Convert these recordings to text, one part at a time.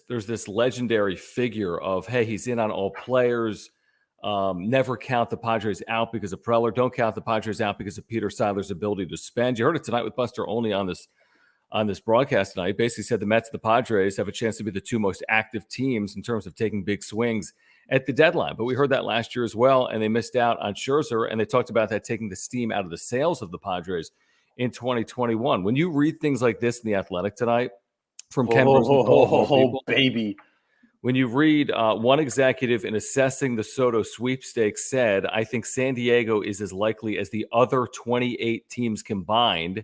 this legendary figure of, hey, he's in on all players. Never count the Padres out because of Preller. Don't count the Padres out because of Peter Seidler's ability to spend. You heard it tonight with Buster Olney on this broadcast tonight. Basically said the Mets and the Padres have a chance to be the two most active teams in terms of taking big swings at the deadline. But we heard that last year as well, and they missed out on Scherzer, and they talked about that taking the steam out of the sails of the Padres in 2021. When you read things like this in The Athletic tonight from Ken Rosenthal, baby. When you read one executive in assessing the Soto sweepstakes said, I think San Diego is as likely as the other 28 teams combined.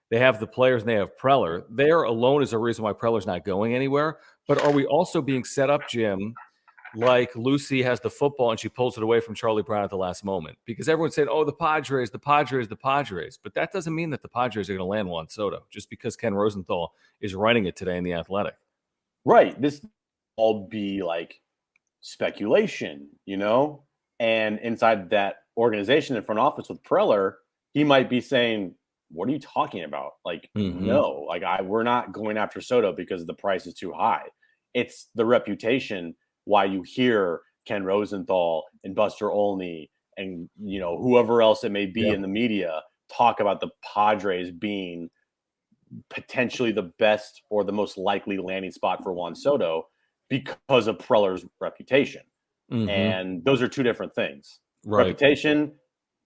They have the players and they have Preller. There alone is a reason why Preller's not going anywhere. But are we also being set up, Jim, like Lucy has the football and she pulls it away from Charlie Brown at the last moment? Because everyone said, oh, the Padres, the Padres, the Padres. But that doesn't mean that the Padres are going to land Juan Soto just because Ken Rosenthal is writing it today in The Athletic. Right. This all be like speculation, and inside that organization in front office with Preller, he might be saying, what are you talking about? Like, no, like we're not going after Soto because the price is too high. It's the reputation why you hear Ken Rosenthal and Buster Olney and, whoever else it may be in the media talk about the Padres being potentially the best or the most likely landing spot for Juan Soto because of Preller's reputation. And those are two different things, reputation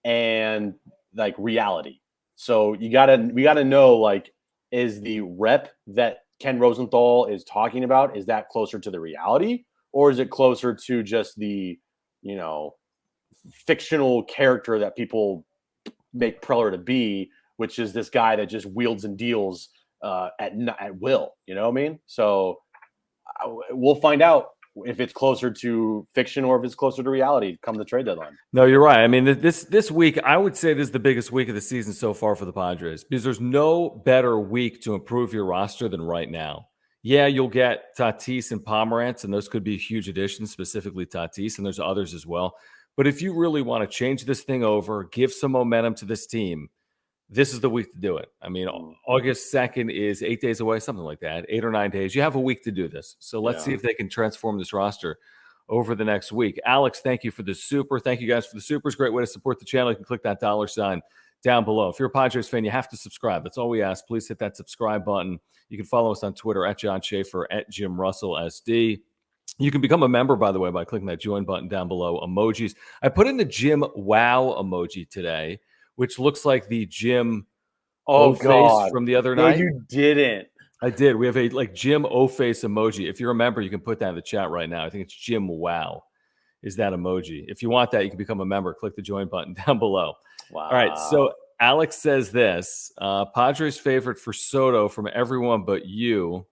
and like reality. So we gotta know, like, is the rep that Ken Rosenthal is talking about, is that closer to the reality, or is it closer to just the, fictional character that people make Preller to be, which is this guy that just wields and deals at will, you know what I mean? So we'll find out if it's closer to fiction or if it's closer to reality come the trade deadline. No, you're right. I mean, this week, I would say this is the biggest week of the season so far for the Padres because there's no better week to improve your roster than right now. Yeah, you'll get Tatis and Pomerantz, and those could be huge additions, specifically Tatis, and there's others as well. But if you really want to change this thing over, give some momentum to this team, this is the week to do it. I mean, August 2nd is 8 days away, something like that, 8 or 9 days. You have a week to do this. So let's see if they can transform this roster over the next week. Alex, thank you for the super. Thank you guys for the supers. Great way to support the channel. You can click that $ down below. If you're a Padres fan, you have to subscribe. That's all we ask. Please hit that subscribe button. You can follow us on Twitter at John Schaefer, at Jim Russell SD. You can become a member, by the way, by clicking that join button down below. Emojis. I put in the Jim Wow emoji today, which looks like the Jim O-face from the other night. No, you didn't. I did. We have a Jim O-face emoji. If you're a member, you can put that in the chat right now. I think it's Jim Wow is that emoji. If you want that, you can become a member. Click the join button down below. Wow. All right. So Alex says this, Padres favorite for Soto from everyone but you.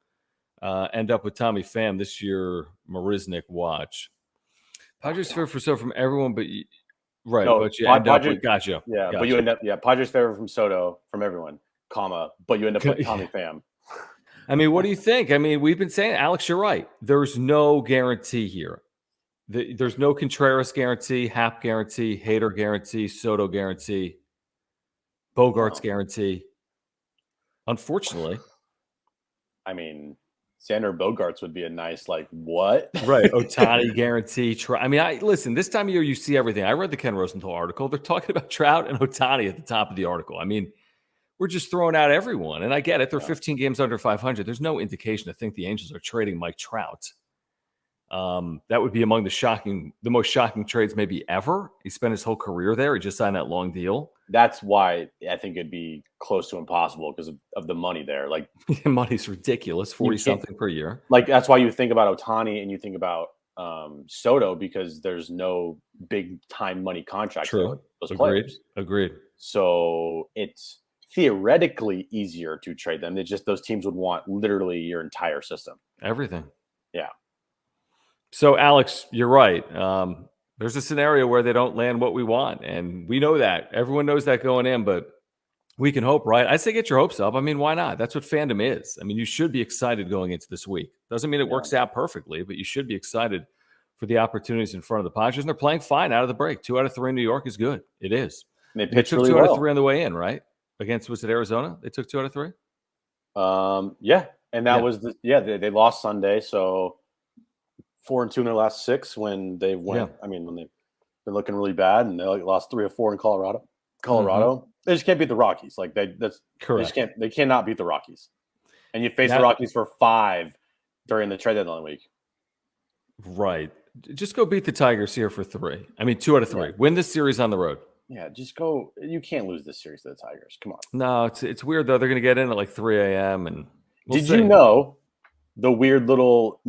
End up with Tommy Pham this year, Marisnik watch. Padres favorite for Soto from everyone but you. Right, no, but you end up with gotcha. Yeah, but you end up Padres favorite from Soto from everyone, but you end up with Tommy Pham. I mean, what do you think? I mean, we've been saying, Alex, you're right. There's no guarantee here. There's no Contreras guarantee, Happ guarantee, Hader guarantee, Soto guarantee, Bogarts guarantee. Unfortunately. I mean, Xander Bogaerts would be a nice, like, what? Right. Ohtani guarantee. I mean, listen, this time of year, you see everything. I read the Ken Rosenthal article. They're talking about Trout and Ohtani at the top of the article. I mean, we're just throwing out everyone. And I get it. They're 15 games under 500. There's no indication to think the Angels are trading Mike Trout. That would be among the most shocking trades maybe ever. He spent his whole career there. He just signed that long deal. That's why I think it'd be close to impossible because of the money there. Like, money's ridiculous, 40-something per year. Like, that's why you think about Ohtani and you think about Soto because there's no big time money contracts. True. Those players. Agreed. So it's theoretically easier to trade them. It's just those teams would want literally your entire system. Everything. Yeah. So, Alex, you're right. There's a scenario where they don't land what we want, and we know that. Everyone knows that going in, but we can hope, right? I say get your hopes up. I mean, why not? That's what fandom is. I mean, you should be excited going into this week. Doesn't mean it works out perfectly, but you should be excited for the opportunities in front of the Padres, and they're playing fine out of the break. 2 out of 3 in New York is good. It is. And they pitched took really 2 well. out of 3 on the way in, right? Against, was it Arizona? They took 2 out of 3? Yeah. And that was they lost Sunday, so 4-2 in their last 6 when they went. I mean, when they've been looking really bad, and they lost 3 or 4 in Colorado. They just can't beat the Rockies. Like that's correct. They cannot beat the Rockies. And you face the Rockies for 5 during the trade deadline week. Right. Just go beat the Tigers here for 3. I mean, 2 out of 3. Win this series on the road. Yeah, just go. You can't lose this series to the Tigers. Come on. No, it's weird though. They're going to get in at like 3 a.m. and did you know the weird little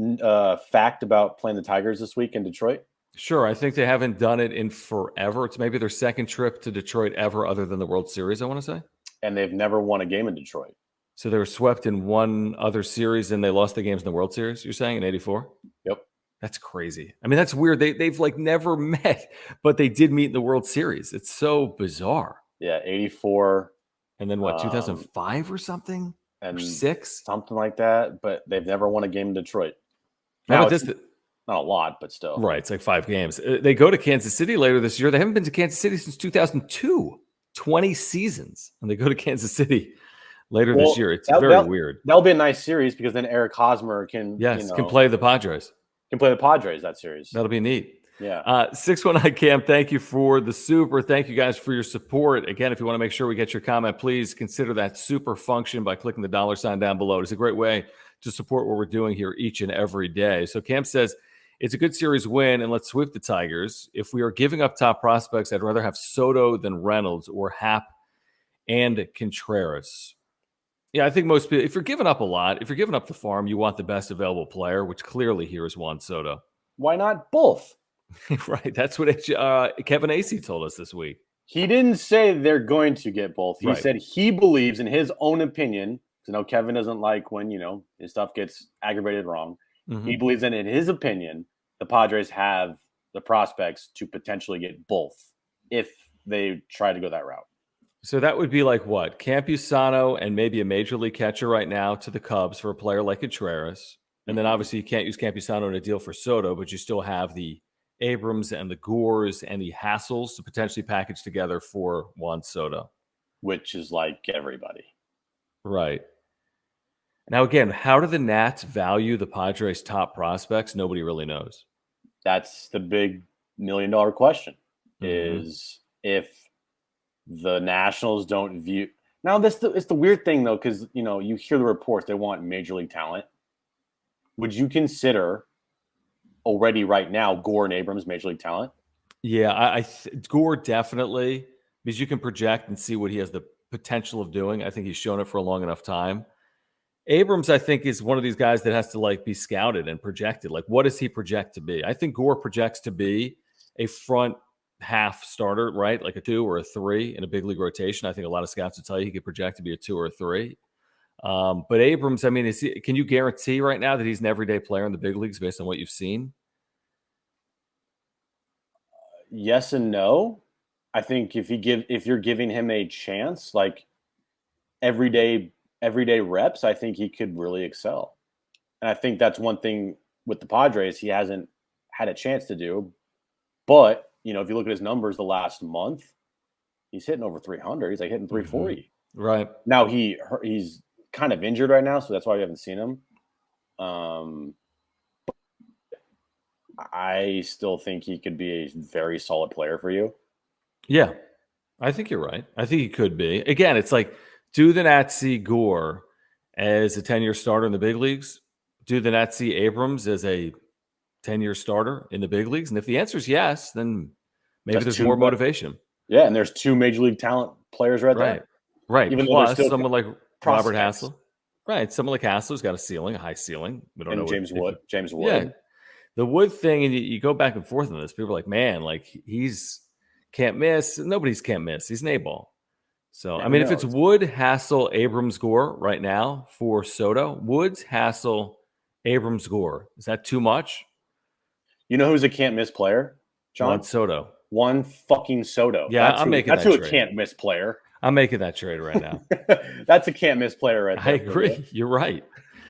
fact about playing the Tigers this week in Detroit? Sure. I think they haven't done it in forever. It's maybe their second trip to Detroit ever other than the World Series, I want to say. And they've never won a game in Detroit. So they were swept in one other series and they lost the games in the World Series, you're saying, in 84? Yep. That's crazy. I mean, that's weird. They've like never met, but they did meet in the World Series. It's so bizarre. Yeah, 84. And then what, 2005 or something? And or 6? Something like that. But they've never won a game in Detroit. How about this? Not a lot, but still. Right. It's like 5 games. They go to Kansas City later this year. They haven't been to Kansas City since 2002. 20 seasons. And they go to Kansas City later this year. It's very weird. That'll be a nice series because then Eric Hosmer can can play the Padres. Can play the Padres that series. That'll be neat. Yeah. 619 Cam, thank you for the super. Thank you guys for your support. Again, if you want to make sure we get your comment, please consider that super function by clicking the $ down below. It's a great way to support what we're doing here each and every day. So Cam says, it's a good series win, and let's sweep the Tigers. If we are giving up top prospects, I'd rather have Soto than Reynolds or Happ and Contreras. Yeah, I think most people, if you're giving up a lot, if you're giving up the farm, you want the best available player, which clearly here is Juan Soto. Why not both? Right. That's what Kevin Acee told us this week. He didn't say they're going to get both. He said he believes, in his own opinion, Kevin doesn't like when, his stuff gets aggravated wrong. Mm-hmm. He believes that, in his opinion, the Padres have the prospects to potentially get both if they try to go that route. So that would be like what? Campusano and maybe a major league catcher right now to the Cubs for a player like Contreras. And then obviously you can't use Campusano in a deal for Soto, but you still have the Abrams and the Gores and the Hassels to potentially package together for Juan Soto. Which is like everybody. Right. Now, again, how do the Nats value the Padres' top prospects? Nobody really knows. That's the big $1 million question, is if the Nationals don't view – now, it's the weird thing, though, because, you hear the reports. They want major league talent. Would you consider already right now Gore and Abrams major league talent? Yeah, Gore definitely, because you can project and see what he has the potential of doing. I think he's shown it for a long enough time. Abrams, I think, is one of these guys that has to be scouted and projected. Like, what does he project to be? I think Gore projects to be a front half starter, right? Like a 2 or a 3 in a big league rotation. I think a lot of scouts will tell you he could project to be a 2 or a 3. But Abrams, I mean, can you guarantee right now that he's an everyday player in the big leagues based on what you've seen? Yes and no. I think if you're giving him a chance, like everyday reps, I think he could really excel. And I think that's one thing with the Padres he hasn't had a chance to do. But, if you look at his numbers the last month, he's hitting over 300. He's like hitting 340. Mm-hmm. Right. Now he's kind of injured right now, so that's why we haven't seen him. I still think he could be a very solid player for you. Yeah, I think you're right. I think he could be. Again, it's like, do the Nats see Gore as a 10-year starter in the big leagues? Do the Nats see Abrams as a 10-year starter in the big leagues? And if the answer is yes, then maybe there's more motivation. Yeah, and there's 2 major league talent players right there. Right. Even plus, someone like Robert Hassel. Right. Someone like Hassel's got a high ceiling. We don't know. James Wood. Yeah. The Wood thing, and you go back and forth on this. People are like, man, like he's can't miss. Nobody's can't miss. He's an A-ball. So, I mean, if it's Wood, Hassel, Abrams, Gore right now for Soto, Woods, Hassel, Abrams, Gore, is that too much? You know who's a can't miss player, John? Juan Soto. One fucking Soto. Yeah, I'm making that trade. That's who a can't miss player. I'm making that trade right now. That's a can't miss player right there. I agree. You're right.